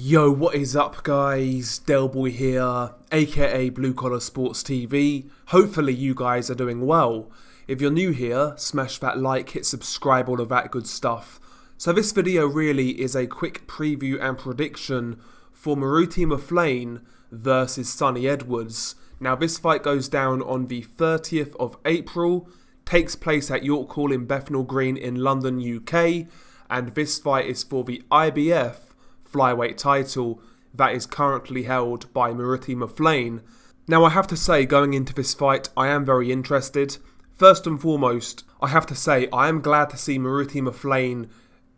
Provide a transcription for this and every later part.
Yo, what is up guys? Delboy here, aka Blue Collar Sports TV. Hopefully you guys are doing well. If you're new here, smash that like, hit subscribe, all of that good stuff. So this video really is a quick preview and prediction for Moruti Mthalane versus Sonny Edwards. Now this fight goes down on the 30th of April, takes place at York Hall in Bethnal Green in London, UK, and this fight is for the IBF flyweight title that is currently held by Moruti Mthalane. Now I have to say, going into this fight, I am very interested. First and foremost, I have to say I am glad to see Moruti Mthalane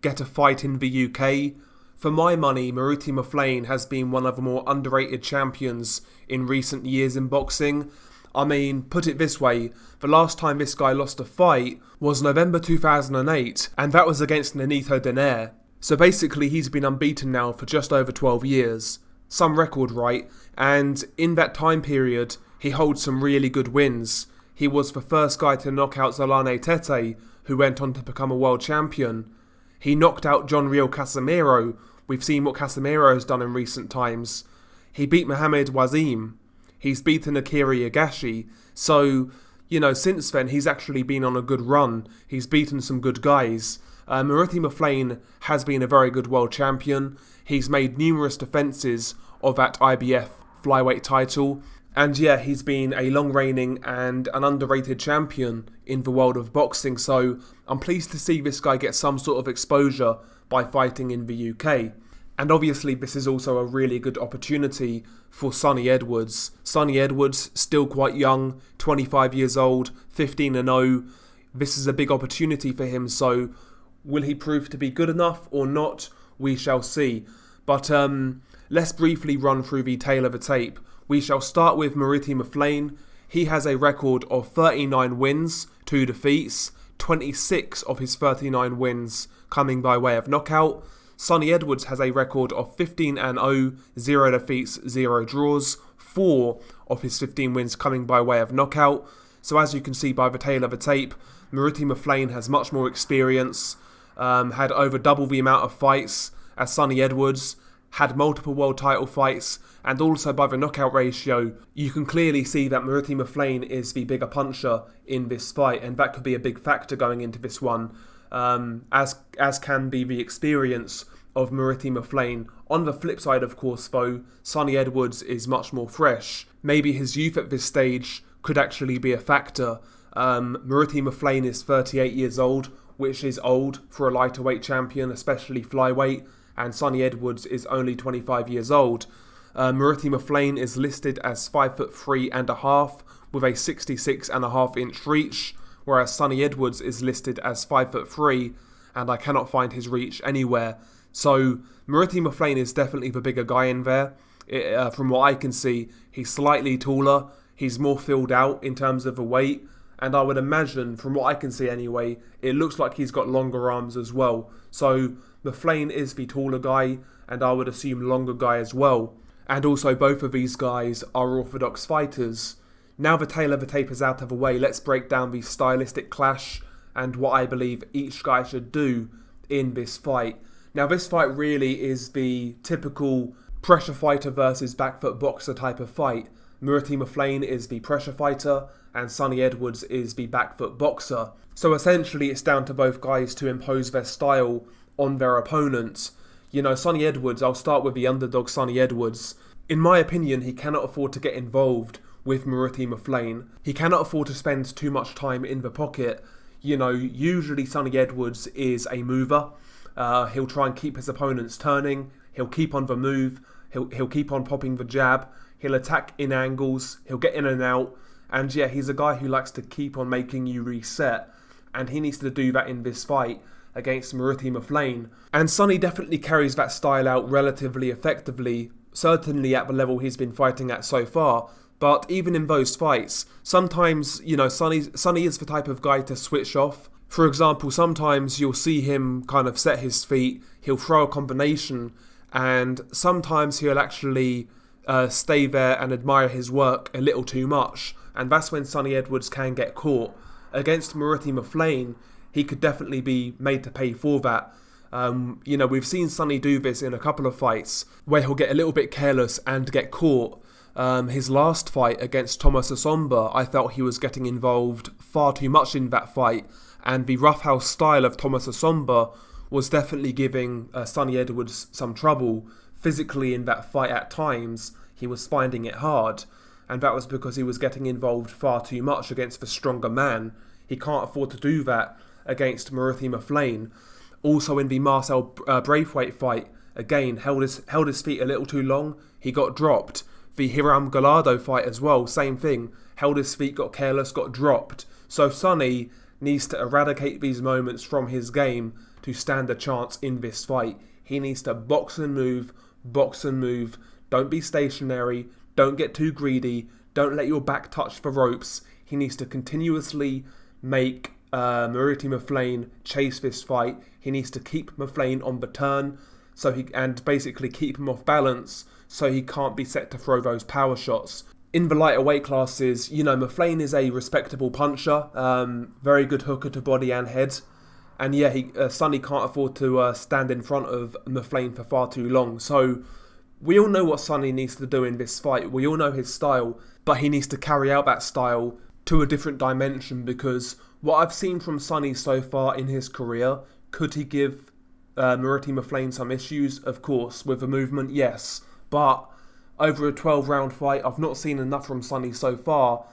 get a fight in the UK. For my money, Moruti Mthalane has been one of the more underrated champions in recent years in boxing. I mean, put it this way, the last time this guy lost a fight was November 2008, and that was against Nonito Donaire. So basically he's been unbeaten now for just over 12 years. Some record, right? And in that time period, he holds some really good wins. He was the first guy to knock out Zolane Tete, who went on to become a world champion. He knocked out John Riel Casimiro. We've seen what Casimiro has done in recent times. He beat Mohamed Wazim. He's beaten Akira Yagashi. So, you know, since then he's actually been on a good run. He's beaten some good guys. Moruti Mthalane has been a very good world champion. He's made numerous defences of that IBF flyweight title. And yeah, he's been a long reigning and an underrated champion in the world of boxing. So I'm pleased to see this guy get some sort of exposure by fighting in the UK. And obviously this is also a really good opportunity for Sonny Edwards. Sonny Edwards, still quite young, 25 years old, 15-0. This is a big opportunity for him, so will he prove to be good enough or not? We shall see. But let's briefly run through the tail of the tape. We shall start with Moruti Mthalane. He has a record of 39 wins, 2 defeats, 26 of his 39 wins coming by way of knockout. Sonny Edwards has a record of 15-0, 0 defeats, 0 draws, 4 of his 15 wins coming by way of knockout. So as you can see by the tail of the tape, Moruti Mthalane has much more experience, had over double the amount of fights as Sonny Edwards, had multiple world title fights, and also by the knockout ratio, you can clearly see that Moruti Mthalane is the bigger puncher in this fight, and that could be a big factor going into this one, as can be the experience of Moruti Mthalane. On the flip side, of course, though, Sonny Edwards is much more fresh. Maybe his youth at this stage could actually be a factor. Moruti Mthalane is 38 years old, which is old for a lighterweight champion, especially flyweight, and Sonny Edwards is only 25 years old. Moruti Mthalane is listed as 5'3.5" with a 66.5-inch reach, whereas Sonny Edwards is listed as 5'3", and I cannot find his reach anywhere. So Moruti Mthalane is definitely the bigger guy in there. From what I can see, he's slightly taller, he's more filled out in terms of the weight, and I would imagine, from what I can see anyway, it looks like he's got longer arms as well. So Mthalane is the taller guy, and I would assume longer guy as well. And also both of these guys are orthodox fighters. Now the tail of the tape is out of the way, let's break down the stylistic clash and what I believe each guy should do in this fight. Now this fight really is the typical pressure fighter versus back foot boxer type of fight. Moruti Mthalane is the pressure fighter and Sonny Edwards is the back foot boxer. So essentially it's down to both guys to impose their style on their opponents. You know, Sonny Edwards, I'll start with the underdog Sonny Edwards. In my opinion, he cannot afford to get involved with Moruti Mthalane. He cannot afford to spend too much time in the pocket. You know, usually Sonny Edwards is a mover. He'll try and keep his opponents turning. He'll keep on the move. He'll keep on popping the jab. He'll attack in angles. He'll get in and out. And yeah, he's a guy who likes to keep on making you reset. And he needs to do that in this fight against Moruti Mthalane. And Sonny definitely carries that style out relatively effectively, certainly at the level he's been fighting at so far. But even in those fights, sometimes, you know, Sonny is the type of guy to switch off. For example, sometimes you'll see him kind of set his feet, he'll throw a combination, and sometimes he'll actually stay there and admire his work a little too much. And that's when Sonny Edwards can get caught. Against Moruti Mthalane, he could definitely be made to pay for that. We've seen Sonny do this in a couple of fights where he'll get a little bit careless and get caught. His last fight against Thomas Asomba, I felt he was getting involved far too much in that fight, and the roughhouse style of Thomas Asomba was definitely giving Sonny Edwards some trouble. Physically in that fight at times, he was finding it hard, and that was because he was getting involved far too much against the stronger man. He can't afford to do that against Moruti Mthalane. Also in the Marcel Braithwaite fight, again, held his feet a little too long, he got dropped. The Hiram Gallardo fight as well, same thing, held his feet, got careless, got dropped. So Sonny needs to eradicate these moments from his game to stand a chance in this fight. He needs to box and move, don't be stationary, don't get too greedy, don't let your back touch the ropes. He needs to continuously make Moruti Mthalane chase this fight. He needs to keep Mthalane on the turn and basically keep him off balance so he can't be set to throw those power shots. In the lighter weight classes, Mthalane is a respectable puncher, very good hooker to body and head. And yeah, Sonny can't afford to stand in front of Mthalane for far too long. So we all know what Sonny needs to do in this fight. We all know his style, but he needs to carry out that style to a different dimension, because what I've seen from Sonny so far in his career, could he give Moruti Mthalane some issues? Of course. With the movement, yes. But over a 12-round fight, I've not seen enough from Sonny so far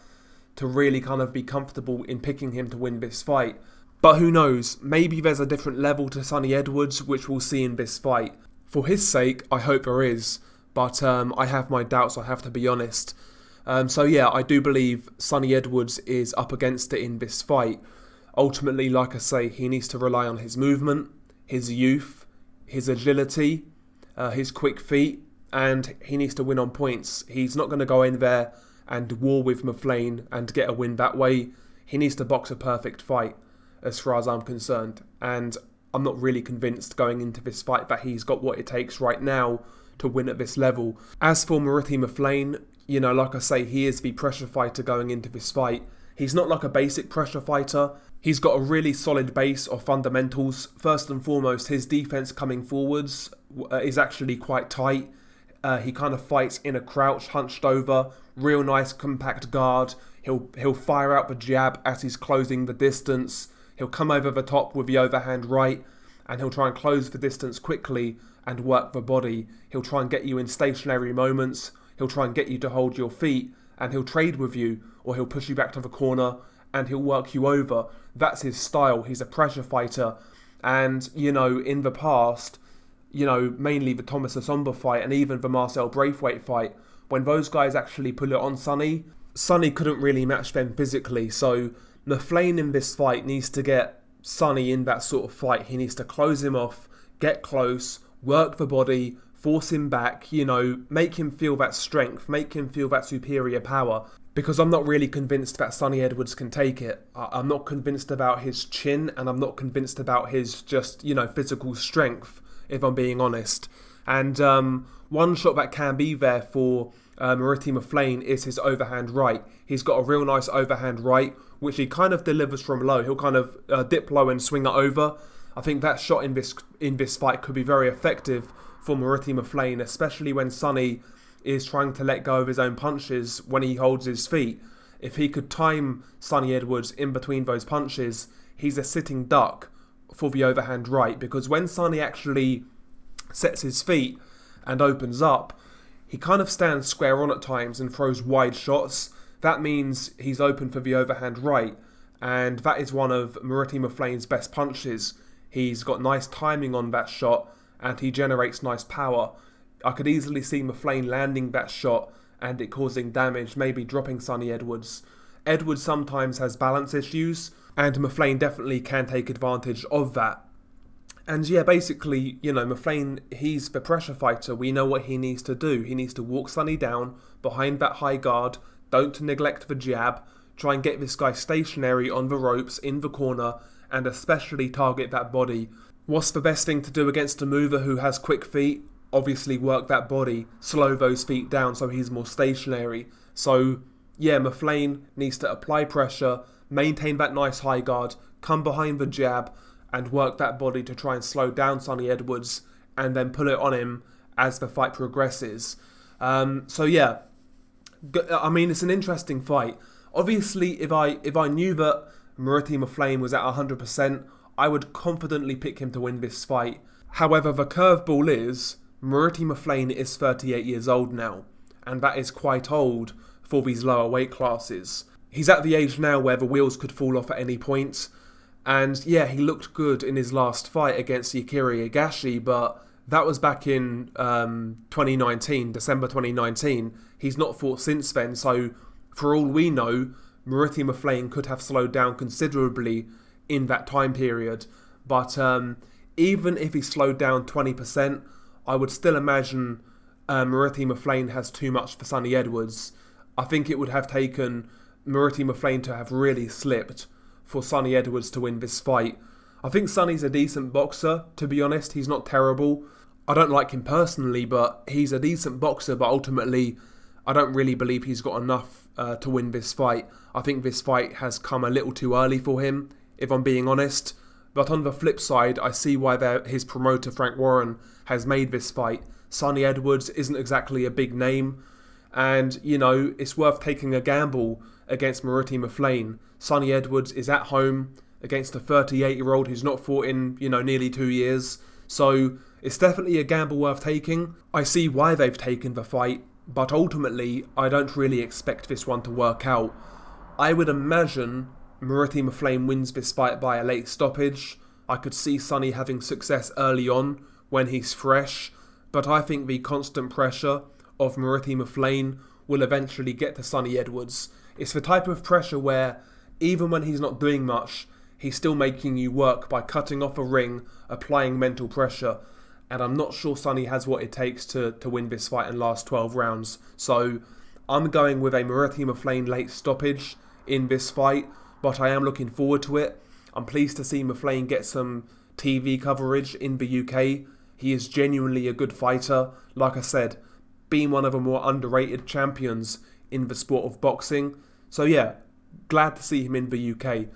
to really kind of be comfortable in picking him to win this fight. But who knows, maybe there's a different level to Sonny Edwards, which we'll see in this fight. For his sake, I hope there is, but I have my doubts, I have to be honest. I do believe Sonny Edwards is up against it in this fight. Ultimately, like I say, he needs to rely on his movement, his youth, his agility, his quick feet, and he needs to win on points. He's not going to go in there and war with Mthalane and get a win that way. He needs to box a perfect fight, as far as I'm concerned. And I'm not really convinced going into this fight that he's got what it takes right now to win at this level. As for Moruti Mthalane, like I say, he is the pressure fighter going into this fight. He's not like a basic pressure fighter. He's got a really solid base of fundamentals. First and foremost, his defense coming forwards is actually quite tight. He kind of fights in a crouch, hunched over, real nice compact guard. He'll fire out the jab as he's closing the distance. He'll come over the top with the overhand right, and he'll try and close the distance quickly and work the body. He'll try and get you in stationary moments. He'll try and get you to hold your feet, and he'll trade with you, or he'll push you back to the corner, and he'll work you over. That's his style. He's a pressure fighter. And, in the past, mainly the Thomas Asomba fight and even the Marcel Braithwaite fight, when those guys actually put it on Sonny couldn't really match them physically. So Mthalane in this fight needs to get Sonny in that sort of fight. He needs to close him off, get close, work the body, force him back, make him feel that strength, make him feel that superior power. Because I'm not really convinced that Sonny Edwards can take it. I'm not convinced about his chin, and I'm not convinced about his just, physical strength, if I'm being honest. And one shot that can be there for Moruti Mthalane is his overhand right. He's got a real nice overhand right, which he kind of delivers from low. He'll kind of dip low and swing it over. I think that shot in this fight could be very effective for Moruti Mthalane, especially when Sonny is trying to let go of his own punches when he holds his feet. If he could time Sonny Edwards in between those punches, he's a sitting duck for the overhand right, because when Sonny actually sets his feet and opens up, he kind of stands square on at times and throws wide shots. That means he's open for the overhand right, and that is one of Moruti Mthalane's best punches. He's got nice timing on that shot, and he generates nice power. I could easily see Mthalane landing that shot and it causing damage, maybe dropping Sonny Edwards. Edwards sometimes has balance issues, and Mthalane definitely can take advantage of that. And yeah, basically, Mthalane, he's the pressure fighter. We know what he needs to do. He needs to walk Sonny down behind that high guard, don't neglect the jab, try and get this guy stationary on the ropes in the corner, and especially target that body. What's the best thing to do against a mover who has quick feet? Obviously work that body, slow those feet down so he's more stationary. So yeah, Mthalane needs to apply pressure, maintain that nice high guard, come behind the jab, and work that body to try and slow down Sonny Edwards and then pull it on him as the fight progresses. So yeah, I mean, it's an interesting fight. Obviously, if I knew that Moruti Mthalane was at 100%, I would confidently pick him to win this fight. However, the curveball is, Moruti Mthalane is 38 years old now, and that is quite old for these lower weight classes. He's at the age now where the wheels could fall off at any point, and yeah, he looked good in his last fight against Yukiri Higashi, but that was back in 2019, December 2019. He's not fought since then, so for all we know, Moruti Mthalane could have slowed down considerably in that time period. But even if he slowed down 20%, I would still imagine Moruti Mthalane has too much for Sonny Edwards. I think it would have taken Moruti Mthalane to have really slipped for Sonny Edwards to win this fight. I think Sonny's a decent boxer, to be honest. He's not terrible. I don't like him personally, but he's a decent boxer, but ultimately I don't really believe he's got enough to win this fight. I think this fight has come a little too early for him, if I'm being honest. But on the flip side, I see why his promoter Frank Warren has made this fight. Sonny Edwards isn't exactly a big name, and you know, it's worth taking a gamble against Moruti Mthalane. Sonny Edwards is at home against a 38-year-old who's not fought in, nearly 2 years. So it's definitely a gamble worth taking. I see why they've taken the fight, but ultimately I don't really expect this one to work out. I would imagine Moruti Mthalane wins this fight by a late stoppage. I could see Sonny having success early on when he's fresh, but I think the constant pressure of Moruti Mthalane will eventually get to Sonny Edwards. It's the type of pressure where even when he's not doing much, he's still making you work by cutting off a ring, applying mental pressure. And I'm not sure Sonny has what it takes to win this fight and last 12 rounds. So I'm going with a Moruti Mthalane late stoppage in this fight, but I am looking forward to it. I'm pleased to see Mthalane get some TV coverage in the UK. He is genuinely a good fighter. Like I said, being one of the more underrated champions in the sport of boxing. So yeah, glad to see him in the UK.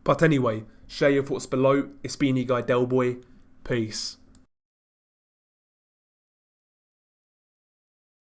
But anyway, share your thoughts below. It's been your guy Delboy. Peace.